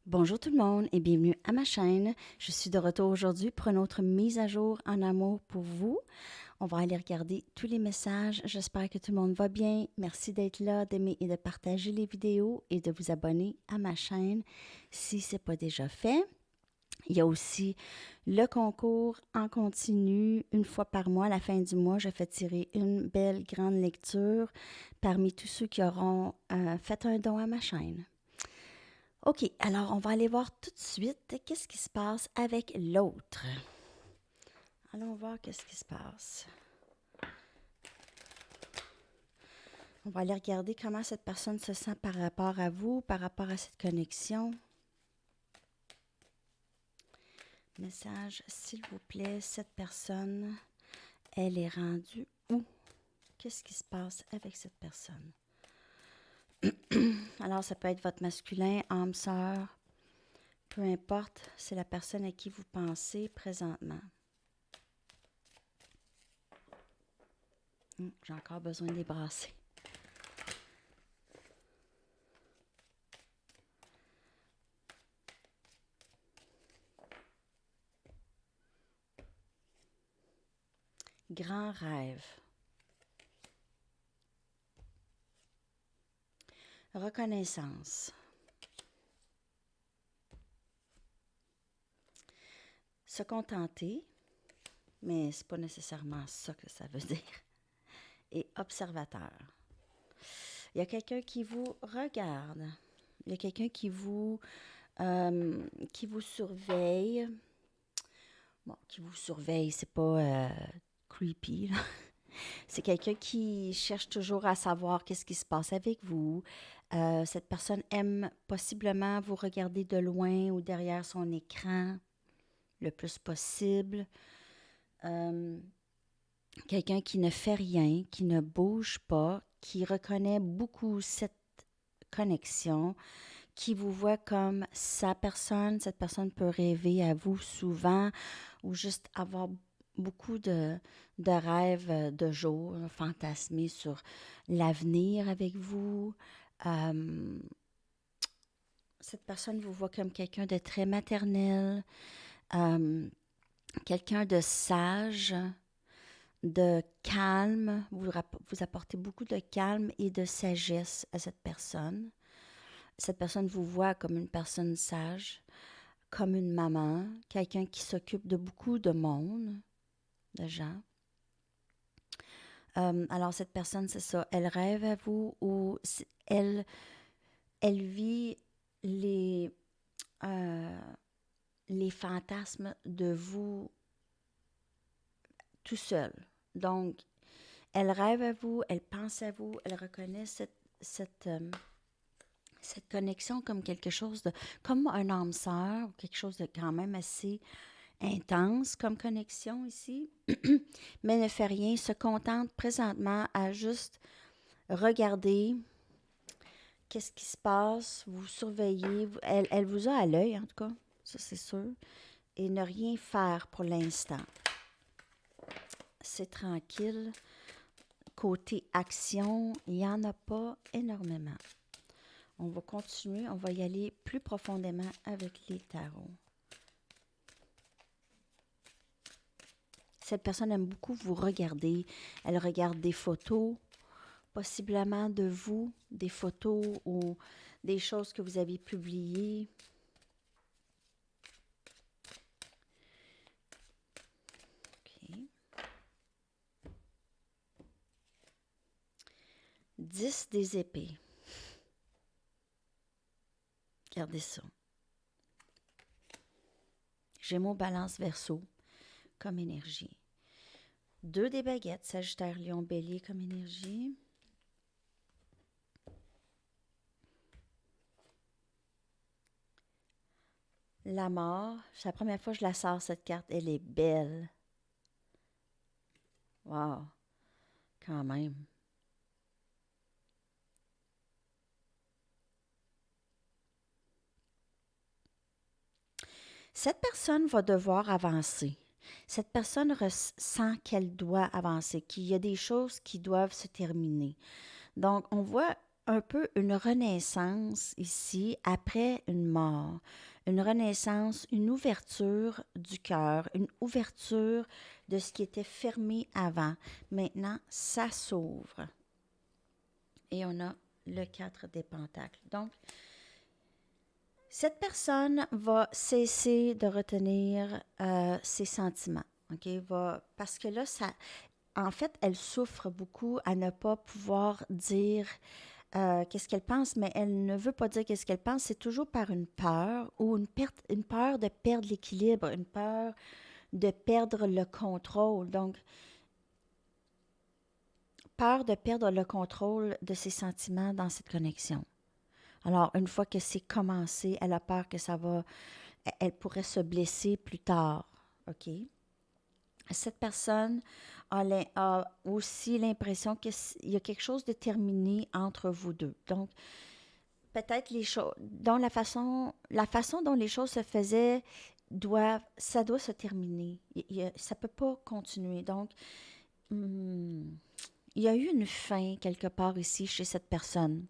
Bonjour tout le monde et bienvenue à ma chaîne. Je suis de retour aujourd'hui pour une autre mise à jour en amour pour vous. On va aller regarder tous les messages. J'espère que tout le monde va bien. Merci d'être là, d'aimer et de partager les vidéos et de vous abonner à ma chaîne si ce n'est pas déjà fait. Il y a aussi le concours en continu. Une fois par mois, à la fin du mois, je fais tirer une belle grande lecture parmi tous ceux qui auront fait un don à ma chaîne. OK, alors on va aller voir tout de suite qu'est-ce qui se passe avec l'autre. Allons voir qu'est-ce qui se passe. On va aller regarder comment cette personne se sent par rapport à vous, par rapport à cette connexion. Message, s'il vous plaît, cette personne, elle est rendue où? Qu'est-ce qui se passe avec cette personne? Alors, ça peut être votre masculin, âme sœur, peu importe, c'est la personne à qui vous pensez présentement. J'ai encore besoin de les brasser. Grand rêve. Reconnaissance. Se contenter, mais c'est pas nécessairement ça que ça veut dire. Et observateur. Il y a quelqu'un qui vous regarde. Il y a quelqu'un qui vous surveille. Bon, qui vous surveille, c'est pas creepy, là. C'est quelqu'un qui cherche toujours à savoir qu'est-ce qui se passe avec vous. Cette personne aime possiblement vous regarder de loin ou derrière son écran le plus possible. Quelqu'un qui ne fait rien, qui ne bouge pas, qui reconnaît beaucoup cette connexion, qui vous voit comme sa personne. Cette personne peut rêver à vous souvent ou juste avoir beaucoup de rêves de jour, fantasmer sur l'avenir avec vous. Cette personne vous voit comme quelqu'un de très maternel, quelqu'un de sage, de calme. Vous apportez beaucoup de calme et de sagesse à cette personne. Cette personne vous voit comme une personne sage, comme une maman, quelqu'un qui s'occupe de beaucoup de monde, de gens. Alors, cette personne, c'est ça, elle rêve à vous ou elle vit les fantasmes de vous tout seul. Donc, elle rêve à vous, elle pense à vous, elle reconnaît cette connexion comme quelque chose de, comme un âme sœur, quelque chose de quand même assez intense comme connexion ici, mais ne fait rien, se contente présentement à juste regarder qu'est-ce qui se passe, vous surveillez, elle vous a à l'œil en tout cas, ça c'est sûr, et ne rien faire pour l'instant. C'est tranquille. Côté action, il n'y en a pas énormément. On va continuer, on va y aller plus profondément avec les tarots. Cette personne aime beaucoup vous regarder. Elle regarde des photos, possiblement de vous, des photos ou des choses que vous avez publiées. OK. 10 des épées. Regardez ça. Gémeaux, Balance, Verseau comme énergie. 2 des baguettes, Sagittaire, Lion, Bélier comme énergie. La mort, c'est la première fois que je la sors cette carte, elle est belle. Wow, quand même. Cette personne va devoir avancer. Cette personne ressent qu'elle doit avancer, qu'il y a des choses qui doivent se terminer. Donc, on voit un peu une renaissance ici après une mort. Une renaissance, une ouverture du cœur, une ouverture de ce qui était fermé avant. Maintenant, ça s'ouvre. Et on a le 4 des pentacles. Donc, cette personne va cesser de retenir ses sentiments. OK? Parce que là, en fait, elle souffre beaucoup à ne pas pouvoir dire qu'est-ce qu'elle pense, mais elle ne veut pas dire qu'est-ce qu'elle pense. C'est toujours par une peur ou une peur de perdre l'équilibre, une peur de perdre le contrôle. Donc, peur de perdre le contrôle de ses sentiments dans cette connexion. Alors, une fois que c'est commencé, elle a peur que elle pourrait se blesser plus tard. OK? Cette personne a aussi l'impression qu'il y a quelque chose de terminé entre vous deux. Donc, peut-être les choses, la façon dont les choses se faisaient, ça doit se terminer. Ça ne peut pas continuer. Donc, il y a eu une fin quelque part ici chez cette personne.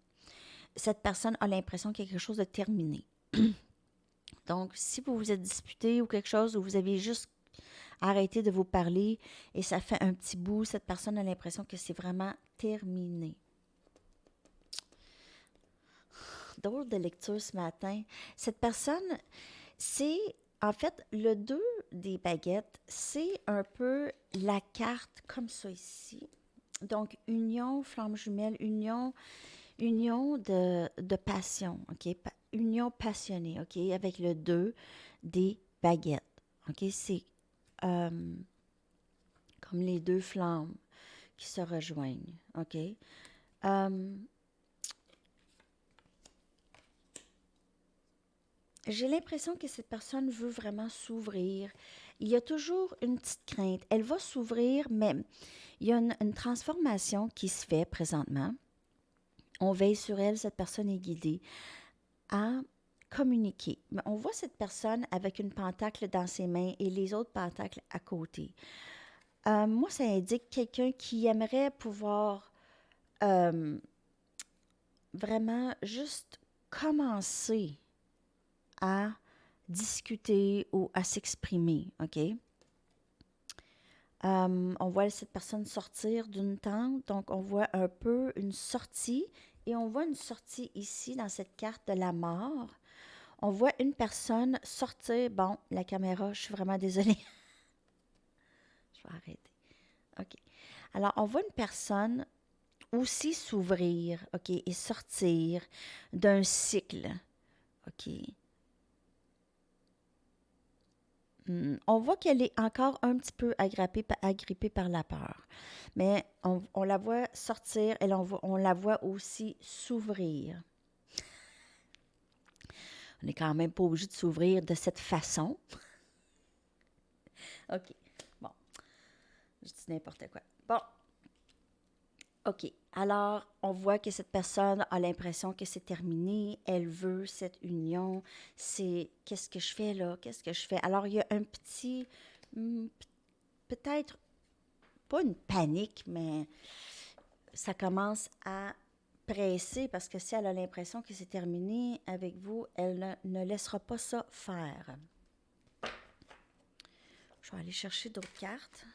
Cette personne a l'impression qu'il y a quelque chose de terminé. Donc, si vous vous êtes disputé ou quelque chose, ou vous avez juste arrêté de vous parler et ça fait un petit bout, cette personne a l'impression que c'est vraiment terminé. Drôle de lecture ce matin. Cette personne, c'est en fait le 2 des baguettes, c'est un peu la carte comme ça ici. Donc, union, flamme jumelle, union de passion, OK? Union passionnée, OK? Avec le 2 des baguettes, OK? C'est comme les deux flammes qui se rejoignent, OK? J'ai l'impression que cette personne veut vraiment s'ouvrir. Il y a toujours une petite crainte. Elle va s'ouvrir, mais il y a une transformation qui se fait présentement. On veille sur elle, cette personne est guidée à communiquer. Mais on voit cette personne avec une pentacle dans ses mains et les autres pentacles à côté. Moi, ça indique quelqu'un qui aimerait pouvoir vraiment juste commencer à discuter ou à s'exprimer, OK? On voit cette personne sortir d'une tente, donc on voit un peu une sortie et on voit une sortie ici dans cette carte de la mort. On voit une personne sortir. Bon, la caméra, je suis vraiment désolée. Je vais arrêter. OK. Alors, on voit une personne aussi s'ouvrir, OK, et sortir d'un cycle, OK. On voit qu'elle est encore un petit peu agrippée par la peur. Mais on la voit sortir et on la voit aussi s'ouvrir. On n'est quand même pas obligé de s'ouvrir de cette façon. OK. Bon. Je dis n'importe quoi. Bon. OK. Alors, on voit que cette personne a l'impression que c'est terminé. Elle veut cette union. C'est qu'est-ce que je fais là? Qu'est-ce que je fais? Alors, il y a un petit, peut-être pas une panique, mais ça commence à presser parce que si elle a l'impression que c'est terminé avec vous, elle ne laissera pas ça faire. Je vais aller chercher d'autres cartes.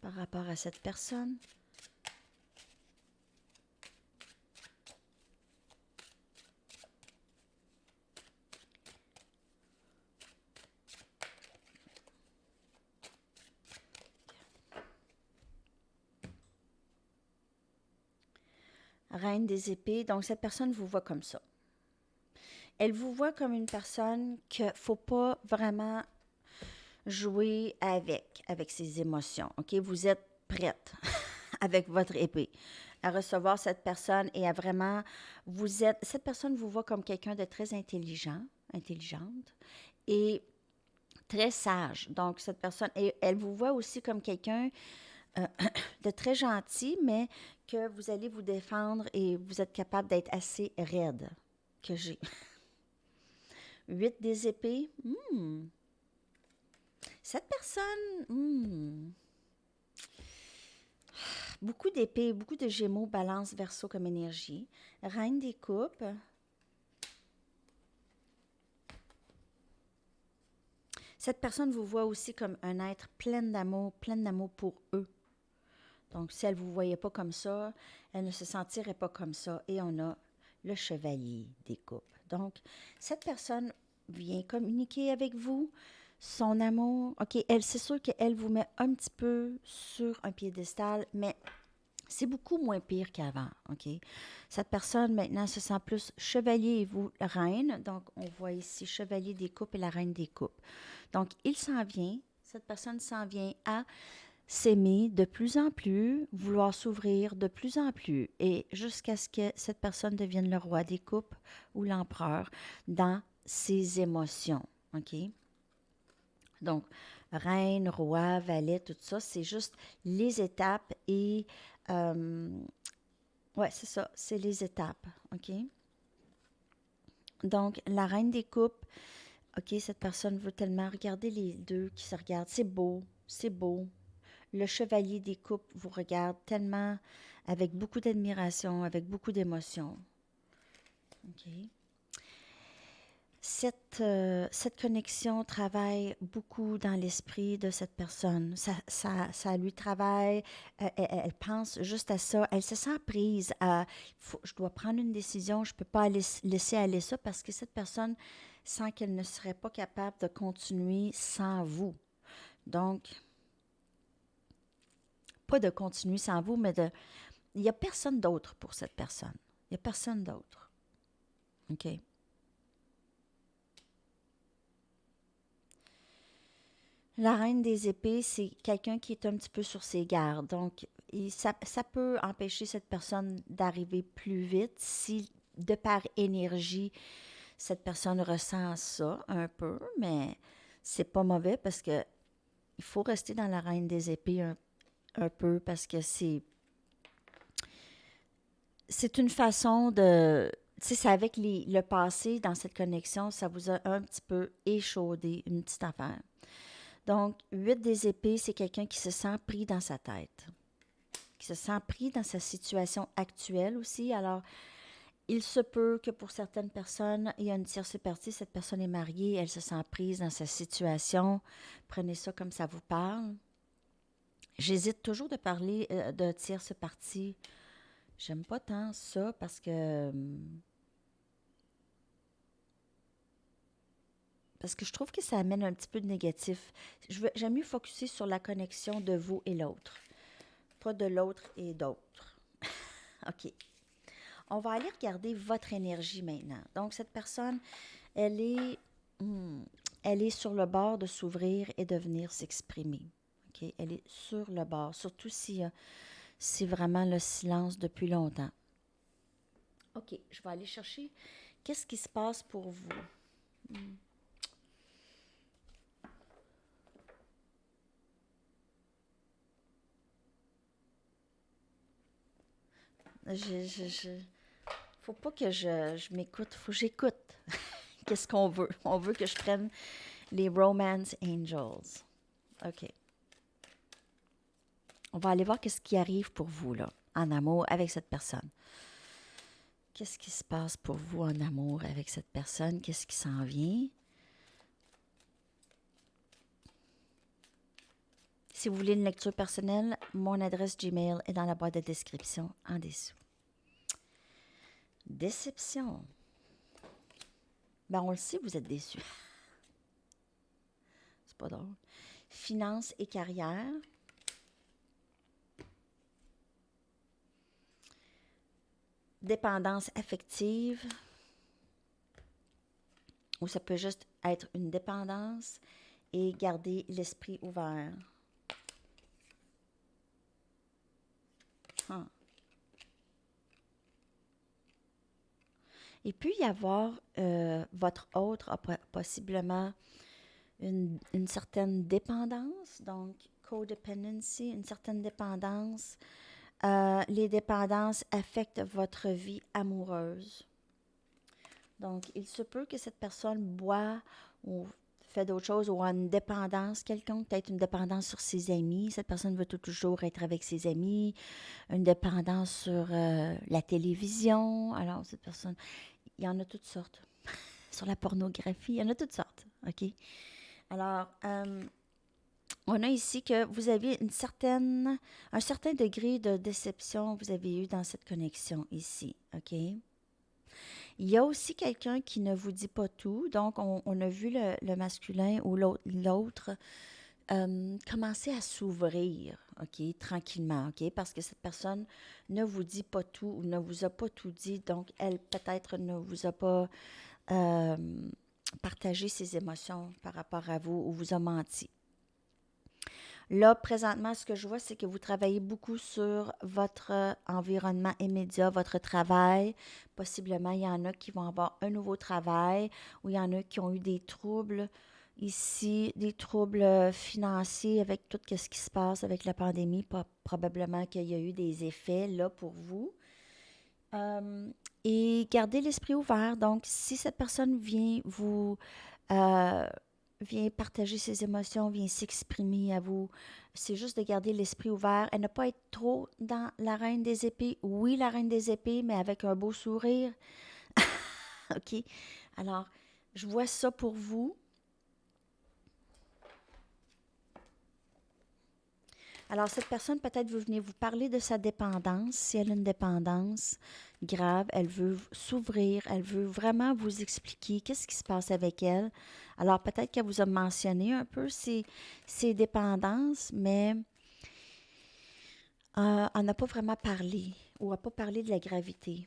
Par rapport à cette personne. Reine des épées, donc cette personne vous voit comme ça. Elle vous voit comme une personne qu'il ne faut pas vraiment jouer avec ses émotions. OK? Vous êtes prête avec votre épée à recevoir cette personne et à vraiment, cette personne vous voit comme quelqu'un de très intelligente et très sage. Donc, cette personne, elle vous voit aussi comme quelqu'un de très gentil, mais que vous allez vous défendre et vous êtes capable d'être assez raide que j'ai. 8 des épées. Cette personne, Beaucoup d'épées, beaucoup de Gémeaux, Balance, Verseau comme énergie. Reine des coupes. Cette personne vous voit aussi comme un être plein d'amour pour eux. Donc, si elle ne vous voyait pas comme ça, elle ne se sentirait pas comme ça. Et on a le chevalier des coupes. Donc, cette personne vient communiquer avec vous son amour. OK, elle, c'est sûr qu'elle vous met un petit peu sur un piédestal, mais c'est beaucoup moins pire qu'avant, OK? Cette personne, maintenant, se sent plus chevalier et vous, reine. Donc, on voit ici chevalier des coupes et la reine des coupes. Donc, il s'en vient, cette personne s'en vient à s'aimer de plus en plus, vouloir s'ouvrir de plus en plus, et jusqu'à ce que cette personne devienne le roi des coupes ou l'empereur dans ses émotions, OK? Donc, reine, roi, valet, tout ça, c'est juste les étapes et... ouais, c'est ça, c'est les étapes, OK? Donc, la reine des coupes, OK, cette personne veut tellement regarder les deux qui se regardent. C'est beau, c'est beau. Le chevalier des coupes vous regarde tellement avec beaucoup d'admiration, avec beaucoup d'émotion. OK. Cette connexion travaille beaucoup dans l'esprit de cette personne. Ça lui travaille, elle pense juste à ça. Elle se sent prise à, je dois prendre une décision, je ne peux pas laisser aller ça parce que cette personne sent qu'elle ne serait pas capable de continuer sans vous. Donc, pas de continuer sans vous, mais il n'y a personne d'autre pour cette personne. Il n'y a personne d'autre. OK? La reine des épées, c'est quelqu'un qui est un petit peu sur ses gardes. Donc, ça peut empêcher cette personne d'arriver plus vite si, de par énergie, cette personne ressent ça un peu, mais c'est pas mauvais parce que il faut rester dans la reine des épées un peu parce que c'est une façon de... Tu sais, c'est avec le passé, dans cette connexion, ça vous a un petit peu échaudé, une petite affaire. Donc, 8 des épées, c'est quelqu'un qui se sent pris dans sa tête, qui se sent pris dans sa situation actuelle aussi. Alors, il se peut que pour certaines personnes, il y a une tierce partie, cette personne est mariée, elle se sent prise dans sa situation. Prenez ça comme ça vous parle. J'hésite toujours de parler de tierce partie. J'aime pas tant ça parce que je trouve que ça amène un petit peu de négatif. J'aime mieux focuser sur la connexion de vous et l'autre, pas de l'autre et d'autres. OK. On va aller regarder votre énergie maintenant. Donc, cette personne, elle est, hmm, elle est sur le bord de s'ouvrir et de venir s'exprimer. OK? Elle est sur le bord, surtout si c'est vraiment le silence depuis longtemps. OK, je vais aller chercher qu'est-ce qui se passe pour vous. Hmm. Faut pas que je m'écoute, faut que j'écoute. Qu'est-ce qu'on veut? On veut que je prenne les Romance Angels. OK. On va aller voir qu'est-ce qui arrive pour vous, là, en amour avec cette personne. Qu'est-ce qui se passe pour vous en amour avec cette personne? Qu'est-ce qui s'en vient? Si vous voulez une lecture personnelle, mon adresse Gmail est dans la boîte de description en dessous. Déception. Ben, on le sait, vous êtes déçus. C'est pas drôle. Finances et carrière. Dépendance affective. Ou ça peut juste être une dépendance et garder l'esprit ouvert. Huh. Il peut y avoir, votre autre a possiblement une certaine dépendance, donc codependency, une certaine dépendance. Les dépendances affectent votre vie amoureuse. Donc, il se peut que cette personne boit ou fait d'autres choses ou a une dépendance quelconque, peut-être une dépendance sur ses amis. Cette personne veut toujours être avec ses amis, une dépendance sur la télévision. Alors, cette personne, il y en a toutes sortes. Sur la pornographie, il y en a toutes sortes, OK? Alors, on a ici que vous avez un certain degré de déception que vous avez eu dans cette connexion ici, OK? Il y a aussi quelqu'un qui ne vous dit pas tout. Donc, on a vu le masculin ou l'autre commencer à s'ouvrir, OK, tranquillement, OK? Parce que cette personne ne vous dit pas tout ou ne vous a pas tout dit. Donc, elle peut-être ne vous a pas euh, partagé ses émotions par rapport à vous ou vous a menti. Là, présentement, ce que je vois, c'est que vous travaillez beaucoup sur votre environnement immédiat, votre travail. Possiblement, il y en a qui vont avoir un nouveau travail ou il y en a qui ont eu des troubles ici, des troubles financiers avec tout ce qui se passe avec la pandémie. Probablement qu'il y a eu des effets là pour vous. Et gardez l'esprit ouvert. Donc, si cette personne euh, vient partager ses émotions, vient s'exprimer à vous, c'est juste de garder l'esprit ouvert et ne pas être trop dans la reine des épées. Oui, la reine des épées, mais avec un beau sourire. OK? Alors, je vois ça pour vous. Alors, cette personne, peut-être, vous venez vous parler de sa dépendance. Si elle a une dépendance grave, elle veut s'ouvrir, elle veut vraiment vous expliquer qu'est-ce qui se passe avec elle. Alors, peut-être qu'elle vous a mentionné un peu ses dépendances, mais elle n'a pas vraiment parlé ou n'a pas parlé de la gravité.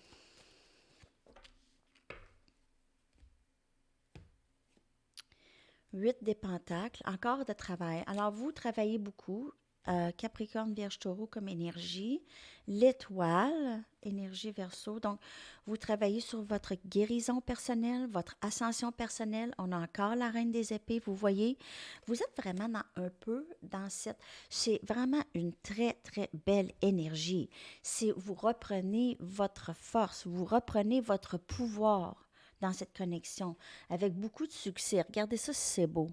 8 des pentacles, encore de travail. Alors, vous travaillez beaucoup. Capricorne, Vierge, Taureau comme énergie. L'étoile, énergie Verseau. Donc, vous travaillez sur votre guérison personnelle, votre ascension personnelle. On a encore la reine des épées. Vous voyez, vous êtes vraiment un peu dans cette... C'est vraiment une très, très belle énergie. C'est vous reprenez votre force, vous reprenez votre pouvoir dans cette connexion avec beaucoup de succès. Regardez ça si c'est beau.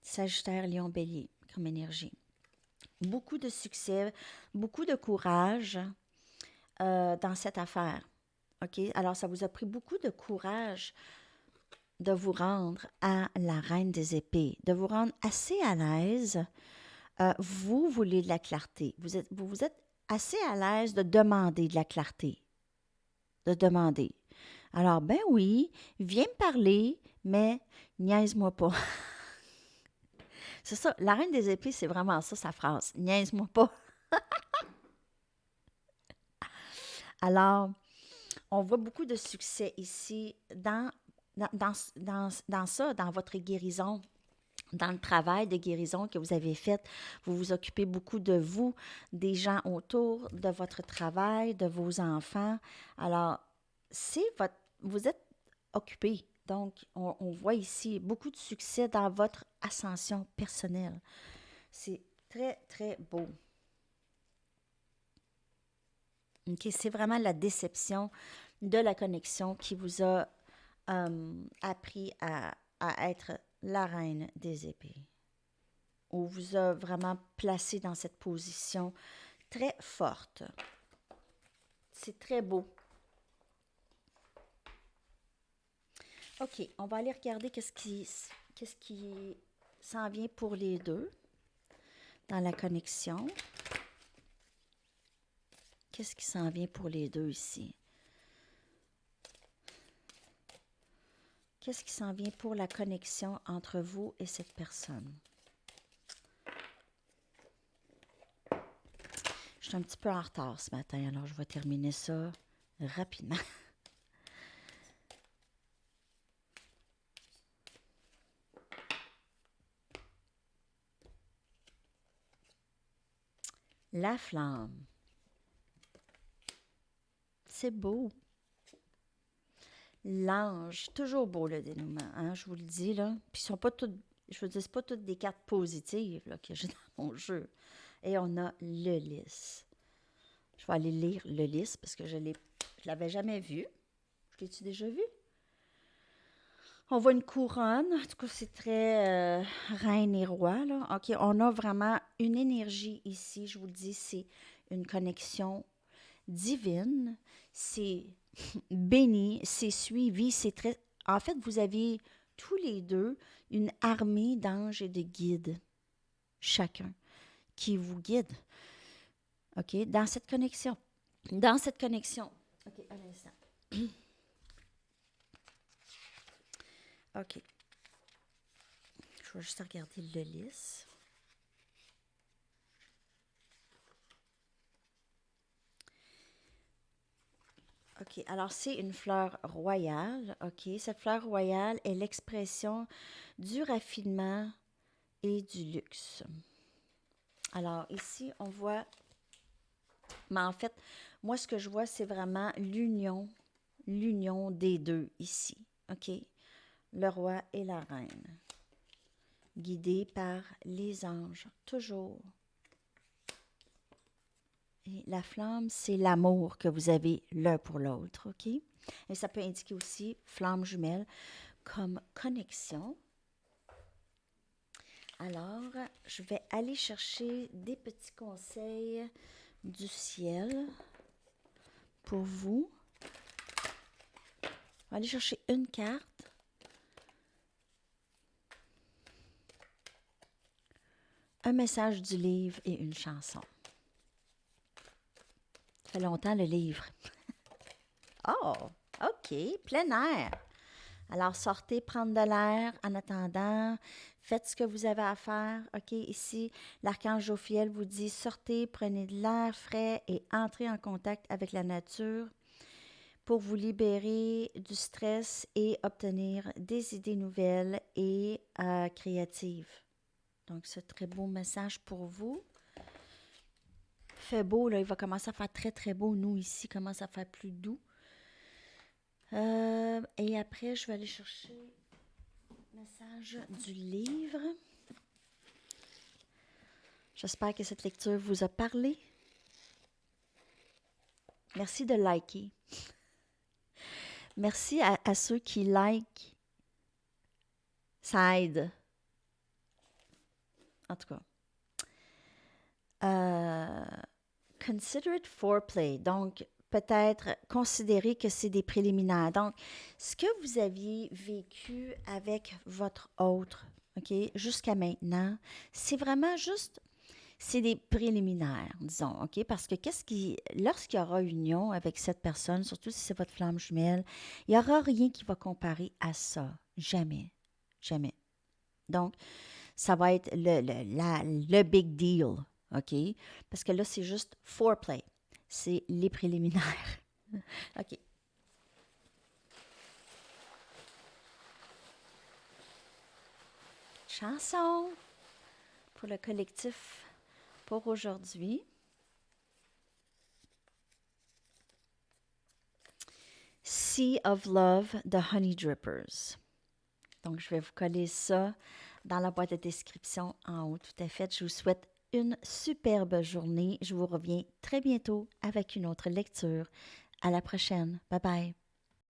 Sagittaire, Lion, Bélier comme énergie. Beaucoup de succès, beaucoup de courage dans cette affaire. OK? Alors, ça vous a pris beaucoup de courage de vous rendre à la reine des épées, de vous rendre assez à l'aise. Vous voulez de la clarté. Vous êtes assez à l'aise de demander de la clarté. De demander. Alors, ben oui, viens me parler, mais niaise-moi pas. C'est ça, la reine des épées, c'est vraiment ça, sa phrase. Niaise-moi pas. Alors, on voit beaucoup de succès ici dans ça, dans votre guérison, dans le travail de guérison que vous avez fait. Vous vous occupez beaucoup de vous, des gens autour, de votre travail, de vos enfants. Alors, vous êtes occupé. Donc, on voit ici beaucoup de succès dans votre ascension personnelle. C'est très, très beau. OK, c'est vraiment la déception de la connexion qui vous a appris à être la reine des épées. Ou vous a vraiment placé dans cette position très forte. C'est très beau. OK, on va aller regarder qu'est-ce qui s'en vient pour les deux dans la connexion. Qu'est-ce qui s'en vient pour les deux ici? Qu'est-ce qui s'en vient pour la connexion entre vous et cette personne? Je suis un petit peu en retard ce matin, alors je vais terminer ça rapidement. La flamme. C'est beau. L'ange, toujours beau le dénouement, hein, je vous le dis, là. Puis ils sont pas toutes, je vous dis, c'est pas toutes des cartes positives là, que j'ai dans mon jeu. Et on a le lys. Je vais aller lire le lys parce que je l'avais jamais vu. Je l'ai-tu déjà vu? On voit une couronne. En tout cas, c'est très reine et roi, là. OK, on a vraiment une énergie ici. Je vous le dis, c'est une connexion divine. C'est béni, c'est suivi, c'est très... En fait, vous avez tous les deux une armée d'anges et de guides, chacun, qui vous guide, OK, dans cette connexion. Dans cette connexion. OK, un instant. OK. Je vais juste regarder le lys. OK, alors c'est une fleur royale. OK, cette fleur royale est l'expression du raffinement et du luxe. Alors ici, on voit, mais en fait, moi ce que je vois, c'est vraiment l'union des deux ici. OK, le roi et la reine, guidés par les anges, toujours. Et la flamme, c'est l'amour que vous avez l'un pour l'autre, OK? Et ça peut indiquer aussi flamme jumelle comme connexion. Alors, je vais aller chercher des petits conseils du ciel pour vous. Je vais aller chercher une carte. Un message du livre et une chanson. Ça fait longtemps le livre. Oh, OK, plein air. Alors, sortez, prendre de l'air en attendant. Faites ce que vous avez à faire. OK, ici, l'archange Jophiel vous dit, sortez, prenez de l'air frais et entrez en contact avec la nature pour vous libérer du stress et obtenir des idées nouvelles et créatives. Donc, c'est un très beau message pour vous. Il fait beau, là, il va commencer à faire très, très beau. Nous, ici, commence à faire plus doux. Et après, je vais aller chercher le message du livre. J'espère que cette lecture vous a parlé. Merci de liker. Merci à ceux qui likent. Ça aide. En tout cas. Consider it foreplay. Donc, peut-être considérer que c'est des préliminaires. Donc, ce que vous aviez vécu avec votre autre, OK, jusqu'à maintenant, c'est vraiment juste, c'est des préliminaires, disons, OK? Parce que lorsqu'il y aura union avec cette personne, surtout si c'est votre flamme jumelle, il n'y aura rien qui va comparer à ça. Jamais. Jamais. Donc, ça va être le big deal, OK? Parce que là, c'est juste foreplay. C'est les préliminaires. OK. Chanson pour le collectif pour aujourd'hui. Sea of Love de Honey Drippers. Donc, je vais vous coller ça dans la boîte de description en haut. Tout à fait. Je vous souhaite une superbe journée. Je vous reviens très bientôt avec une autre lecture. À la prochaine. Bye bye.